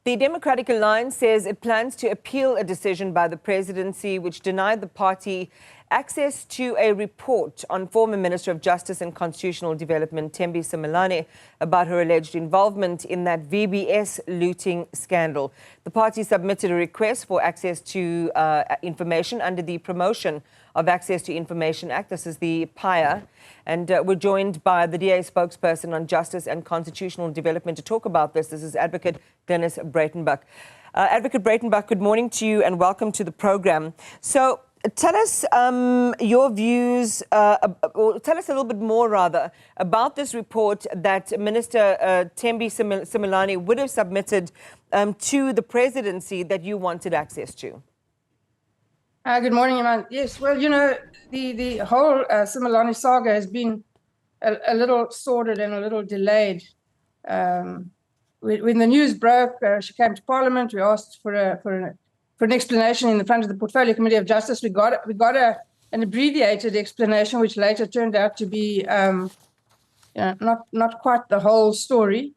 The Democratic Alliance says it plans to appeal a decision by the presidency which denied the party access to a report on former Minister of Justice and Constitutional Development Thembi Simelane about her alleged involvement in that VBS looting scandal. The party submitted a request for access to information under the Promotion of Access to Information Act. This is the PAIA. And we're joined by the DA spokesperson on Justice and Constitutional Development to talk about this. This is Advocate Glynnis Breytenbach. Advocate Breytenbach, good morning to you and welcome to the program. So tell us your views, or tell us a little bit more, rather, about this report that Minister Thembi Simelane would have submitted to the presidency that you wanted access to. Good morning, Iman. Yes, well, you know, the whole Simelane saga has been a little sordid and a little delayed. When the news broke, she came to Parliament. We asked for an explanation in the front of the Portfolio Committee of Justice. We got an abbreviated explanation, which later turned out to be not quite the whole story.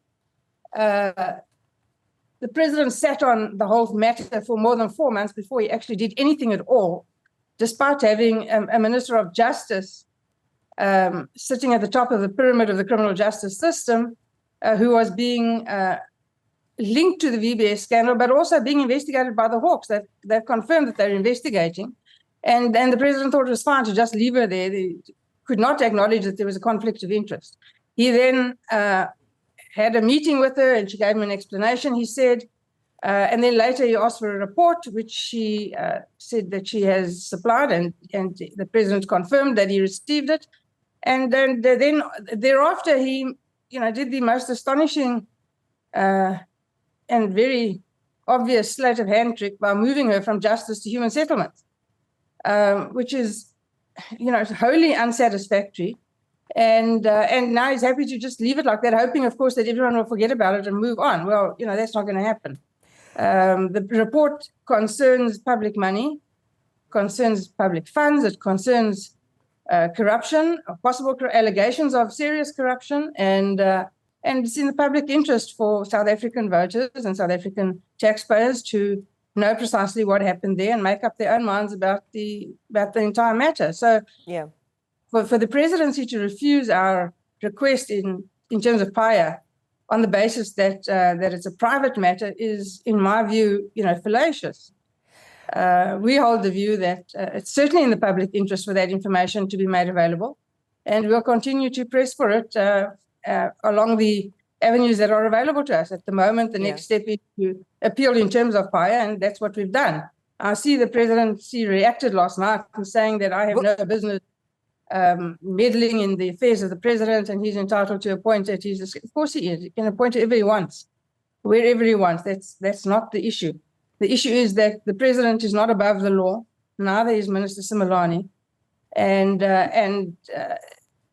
The president sat on the whole matter for more than 4 months before he actually did anything at all, despite having a Minister of Justice sitting at the top of the pyramid of the criminal justice system, who was being linked to the VBS scandal, but also being investigated by the Hawks. They've confirmed that they're investigating. And the president thought it was fine to just leave her there. They could not acknowledge that there was a conflict of interest. He then had a meeting with her and she gave him an explanation, he said. And then later he asked for a report, which she said that she has supplied, and the president confirmed that he received it. And then thereafter he did the most astonishing and very obvious sleight of hand trick by moving her from justice to human settlements, which is, wholly unsatisfactory. And now he's happy to just leave it like that, hoping, of course, that everyone will forget about it and move on. Well, that's not going to happen. The report concerns public money, concerns public funds, it concerns corruption, possible allegations of serious corruption, and it's in the public interest for South African voters and South African taxpayers to know precisely what happened there and make up their own minds about the entire matter. So, yeah. For the presidency to refuse our request in terms of PAIA on the basis that it's a private matter is, in my view, fallacious. We hold the view that it's certainly in the public interest for that information to be made available, and we'll continue to press for it along the avenues that are available to us. At the moment, the next step is to appeal in terms of PAIA, and that's what we've done. I see the presidency reacted last night and saying that I have no business meddling in the affairs of the president, and he's entitled to appoint it. Of course he is. He can appoint whoever he wants, wherever he wants. That's not the issue. The issue is that the president is not above the law. Neither is Minister Simelane, and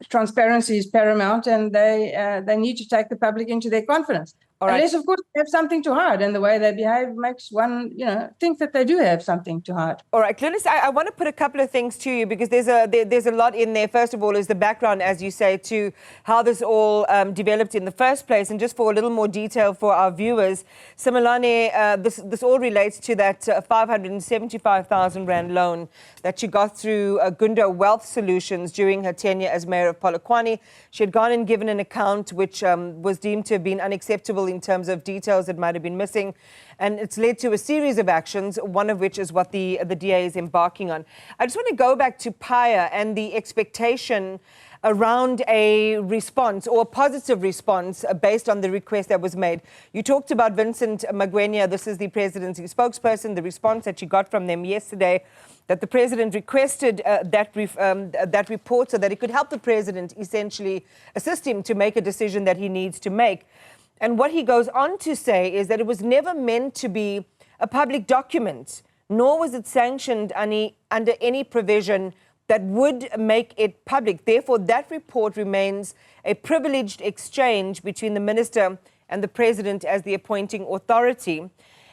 transparency is paramount, and they need to take the public into their confidence. All right. Unless, of course, they have something to hide, and the way they behave makes one, think that they do have something to hide. All right, Glynnis, I want to put a couple of things to you because there's a lot in there. First of all, is the background, as you say, to how this all developed in the first place, and just for a little more detail for our viewers, Simelane, this all relates to that 575,000 rand loan that she got through Gundo Wealth Solutions during her tenure as mayor of Polokwane. She had gone and given an account which was deemed to have been unacceptable in terms of details that might have been missing. And it's led to a series of actions, one of which is what the DA is embarking on. I just want to go back to PAIA and the expectation around a response or a positive response based on the request that was made. You talked about Vincent Magwenya. This is the presidency spokesperson, the response that you got from them yesterday, that the president requested that report so that it could help the president essentially assist him to make a decision that he needs to make. And what he goes on to say is that it was never meant to be a public document, nor was it sanctioned under any provision that would make it public. Therefore, that report remains a privileged exchange between the minister and the president as the appointing authority.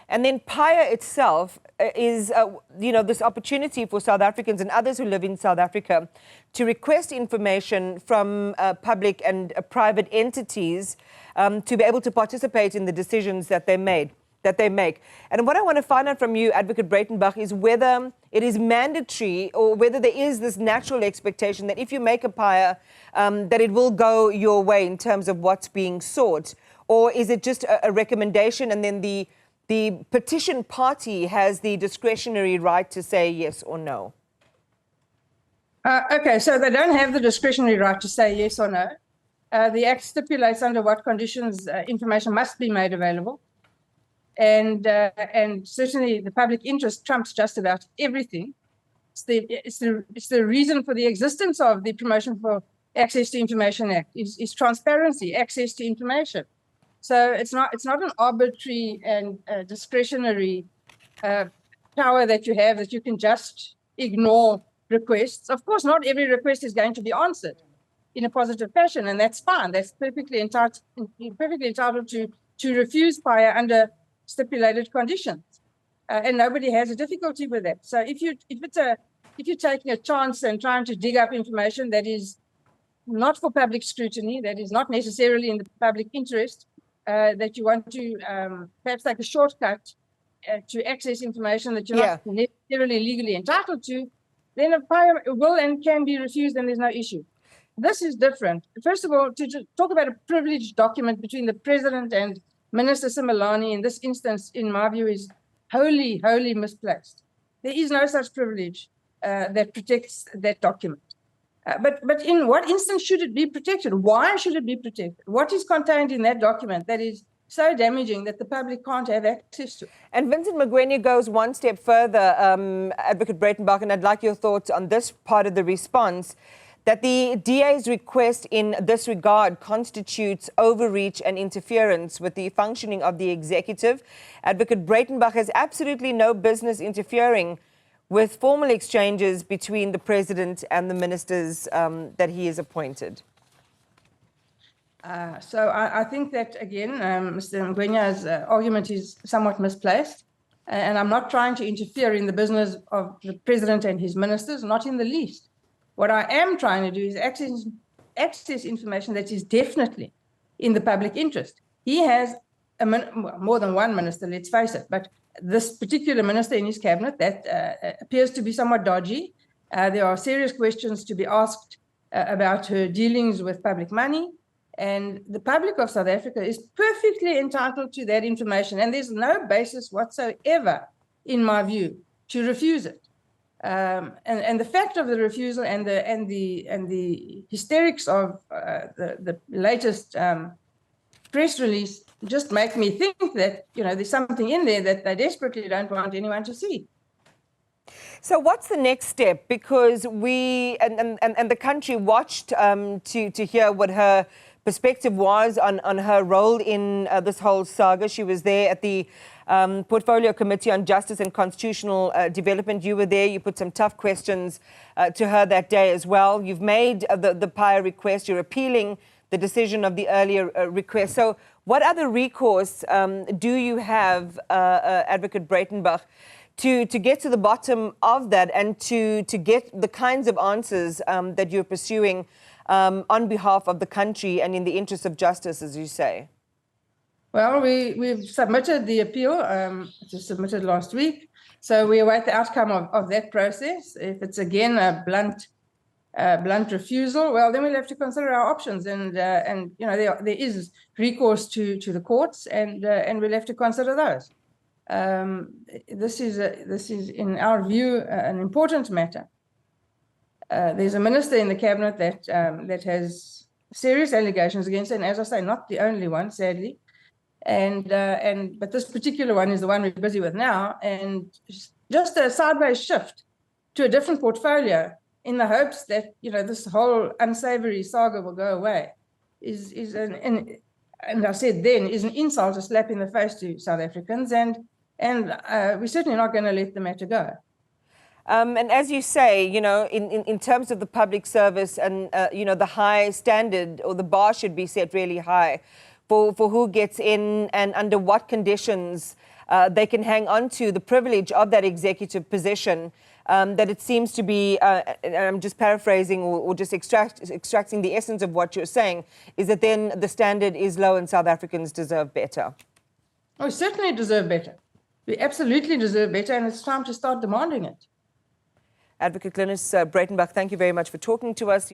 And then PAIA itself is, this opportunity for South Africans and others who live in South Africa to request information from public and private entities to be able to participate in the decisions that they made. that they make. And what I want to find out from you, Advocate Breytenbach, is whether it is mandatory or whether there is this natural expectation that if you make a PAIA, that it will go your way in terms of what's being sought. Or is it just a recommendation and then the petition party has the discretionary right to say yes or no? Okay, so they don't have the discretionary right to say yes or no. The Act stipulates under what conditions information must be made available. And certainly the public interest trumps just about everything. It's the reason for the existence of the Promotion for Access to Information Act is transparency, access to information. So it's not an arbitrary and discretionary power that you have that you can just ignore requests. Of course, not every request is going to be answered in a positive fashion, and that's fine. That's perfectly entitled to refuse PAIA under stipulated conditions, and nobody has a difficulty with that. So if you're taking a chance and trying to dig up information that is not for public scrutiny, that is not necessarily in the public interest, that you want to perhaps take a shortcut to access information that you're not necessarily legally entitled to, then a PAIA will and can be refused, and there's no issue. This is different. First of all, to talk about a privileged document between the president and Minister Simelane in this instance, in my view, is wholly, wholly misplaced. There is no such privilege that protects that document. But in what instance should it be protected? Why should it be protected? What is contained in that document that is so damaging that the public can't have access to? And Vincent Magwenya goes one step further, Advocate Breytenbach, and I'd like your thoughts on this part of the response, that the DA's request in this regard constitutes overreach and interference with the functioning of the executive. Advocate Breytenbach has absolutely no business interfering with formal exchanges between the president and the ministers that he has appointed. So I think that, again, Mr. Magwenya's argument is somewhat misplaced. And I'm not trying to interfere in the business of the president and his ministers, not in the least. What I am trying to do is access information that is definitely in the public interest. He has more than one minister, let's face it, but this particular minister in his cabinet that appears to be somewhat dodgy. There are serious questions to be asked about her dealings with public money, and the public of South Africa is perfectly entitled to that information, and there's no basis whatsoever, in my view, to refuse it. And the fact of the refusal and the hysterics of the latest press release just make me think that, you know, there's something in there that they desperately don't want anyone to see. So what's the next step? Because we and the country watched to hear what her perspective was on her role in this whole saga. She was there at the Portfolio Committee on Justice and Constitutional Development. You were there. You put some tough questions to her that day as well. You've made the PAIA request. You're appealing the decision of the earlier request. So what other recourse do you have, Advocate Breytenbach, to get to the bottom of that and to get the kinds of answers that you're pursuing on behalf of the country and in the interest of justice, as you say? Well, we've submitted the appeal. It was submitted last week. So we await the outcome of that process. If it's again a blunt refusal, well, then we'll have to consider our options. And you know, there is recourse to the courts, and we'll have to consider those. This is, in our view, an important matter. There's a minister in the cabinet that has serious allegations against her, and as I say, not the only one, sadly. But this particular one is the one we're busy with now, and just a sideways shift to a different portfolio in the hopes that, you know, this whole unsavory saga will go away is and I said then, is an insult, a slap in the face to South Africans, and we're certainly not going to let the matter go. And as you say, you know, in terms of the public service and, you know, the high standard or the bar should be set really high for who gets in and under what conditions they can hang on to the privilege of that executive position, that it seems to be, and I'm just paraphrasing or just extracting the essence of what you're saying, is that then the standard is low and South Africans deserve better. We certainly deserve better. We absolutely deserve better, and it's time to start demanding it. Advocate Glynnis Breytenbach, thank you very much for talking to us.